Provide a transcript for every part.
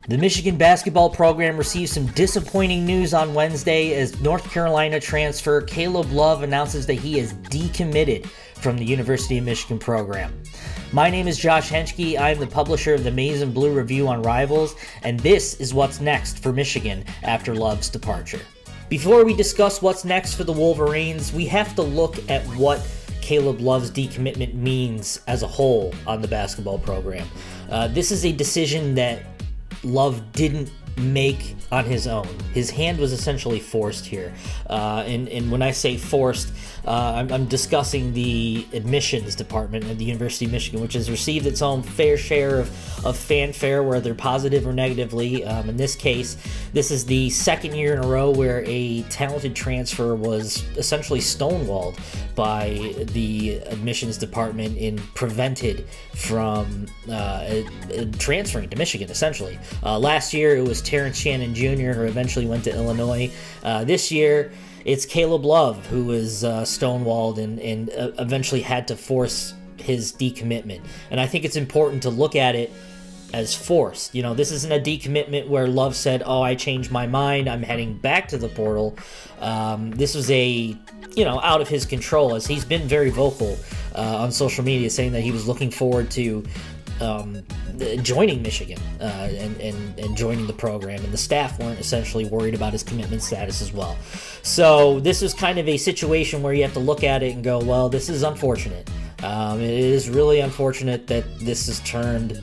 The Michigan basketball program received some disappointing news on Wednesday as North Carolina transfer Caleb Love announces that he is decommitted from the University of Michigan program. My name is Josh Henschke. I am the publisher of the Maize and Blue Review on Rivals, and this is what's next for Michigan after Love's departure. Before we discuss what's next for the Wolverines, we have to look at what Caleb Love's decommitment means as a whole on the basketball program. This is a decision that Love didn't make on his own. His hand was essentially forced here. And when I say forced, I'm discussing the admissions department at the University of Michigan, which has received its own fair share of fanfare, whether positive or negatively. In this case, this is the second year in a row where a talented transfer was essentially stonewalled by the admissions department and prevented from transferring to Michigan, essentially. Last year, it was Terrence Shannon Jr., who eventually went to Illinois. This year, it's Caleb Love, who was stonewalled and eventually had to force his decommitment. And I think it's important to look at it as forced. You know, this isn't a decommitment where Love said, "Oh, I changed my mind, I'm heading back to the portal." This was out of his control, as he's been very vocal on social media, saying that he was looking forward to joining Michigan and joining the program, and the staff weren't essentially worried about his commitment status as well. So this is kind of a situation where you have to look at it and go, well, this is unfortunate. It is really unfortunate that this has turned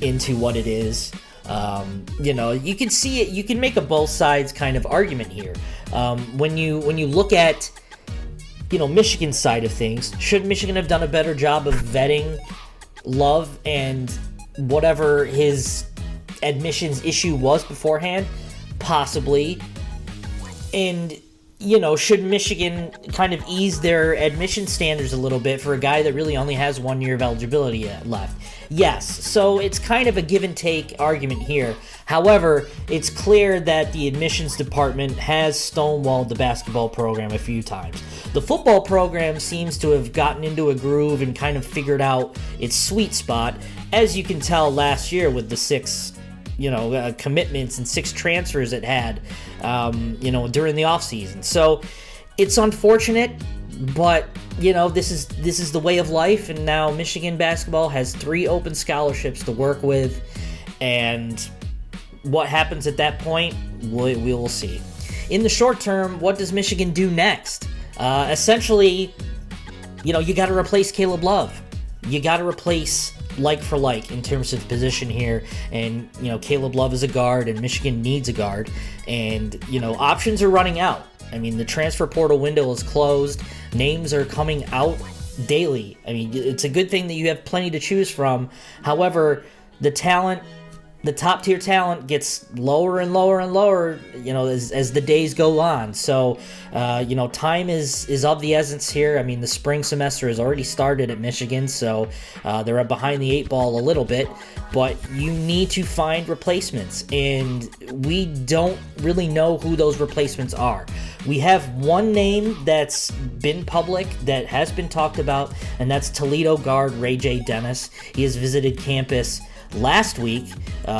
into what it is. You can see it. You can make a both sides kind of argument here. When you look at Michigan's side of things, should Michigan have done a better job of vetting Love and whatever his admissions issue was beforehand? Possibly. And should Michigan kind of ease their admission standards a little bit for a guy that really only has 1 year of eligibility left? Yes. So it's kind of a give and take argument here. However, it's clear that the admissions department has stonewalled the basketball program a few times. The football program seems to have gotten into a groove and kind of figured out its sweet spot, as you can tell last year with the 6 commitments and 6 transfers it had, during the offseason. So it's unfortunate, but this is the way of life. And now Michigan basketball has 3 open scholarships to work with, and what happens at that point, we will see. In the short term, what does Michigan do next? Essentially, you got to replace Caleb Love. You got to replace like for like in terms of position here, and Caleb Love is a guard and Michigan needs a guard, and options are running out. I mean, the transfer portal window is closed. Names are coming out daily. I mean, it's a good thing that you have plenty to choose from. However, the top tier talent gets lower and lower and lower, as the days go on. So, time is of the essence here. I mean, the spring semester has already started at Michigan, so they're behind the 8 ball a little bit, but you need to find replacements, and we don't really know who those replacements are. We have one name that's been public, that has been talked about, and that's Toledo guard Ray J. Dennis. He has visited campus last week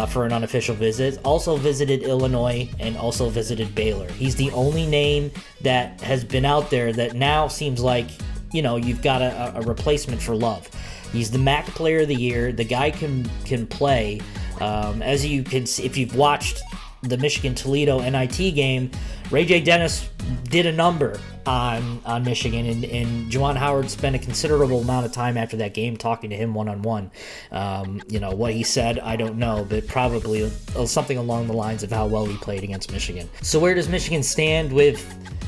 for an unofficial visit, also visited Illinois, and also visited Baylor. He's the only name that has been out there that now seems like, you've got a replacement for Love. He's the MAC player of the year. The guy can play. As you can see, if you've watched the Michigan-Toledo NIT game, Ray J. Dennis did a number on Michigan, and Juwan Howard spent a considerable amount of time after that game talking to him one-on-one. What he said, I don't know, but probably something along the lines of how well he played against Michigan. So where does Michigan stand with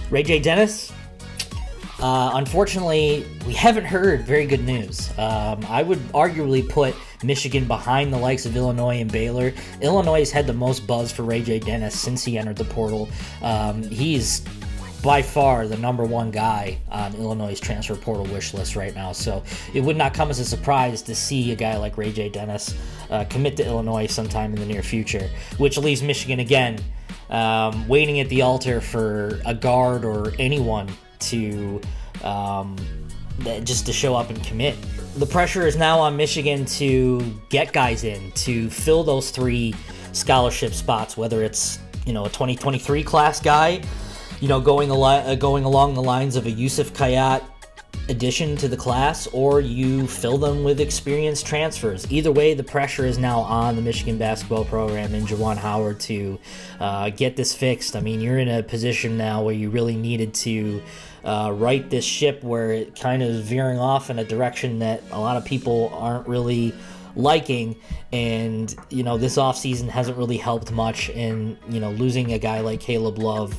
Ray J. Dennis? Unfortunately, we haven't heard very good news. I would arguably put Michigan behind the likes of Illinois and Baylor. Illinois has had the most buzz for Ray J. Dennis since he entered the portal. He's by far the number one guy on Illinois' transfer portal wish list right now. So it would not come as a surprise to see a guy like Ray J. Dennis commit to Illinois sometime in the near future, which leaves Michigan again waiting at the altar for a guard or anyone to just to show up and commit. The pressure is now on Michigan to get guys in to fill those 3 scholarship spots, whether it's, a 2023 class guy, going along the lines of a Yusuf Kayat addition to the class, or you fill them with experienced transfers. Either way, the pressure is now on the Michigan basketball program and Juwan Howard to get this fixed. I mean, you're in a position now where you really needed to right this ship, where it kind of is veering off in a direction that a lot of people aren't really liking, and this offseason hasn't really helped much, and losing a guy like Caleb Love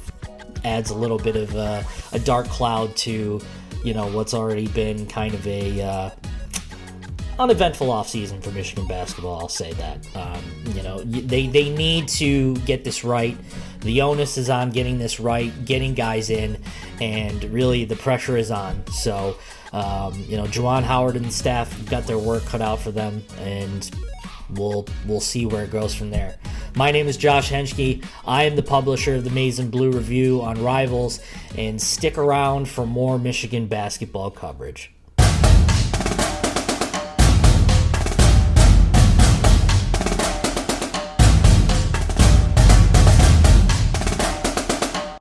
adds a little bit of a dark cloud to what's already been kind of a uneventful offseason for Michigan basketball. I'll say that. They need to get this right. The onus is on getting this right, getting guys in, and really the pressure is on. So, Juwan Howard and the staff have got their work cut out for them, and we'll see where it goes from there. My name is Josh Henschke. I am the publisher of the Maize and Blue Review on Rivals, and stick around for more Michigan basketball coverage.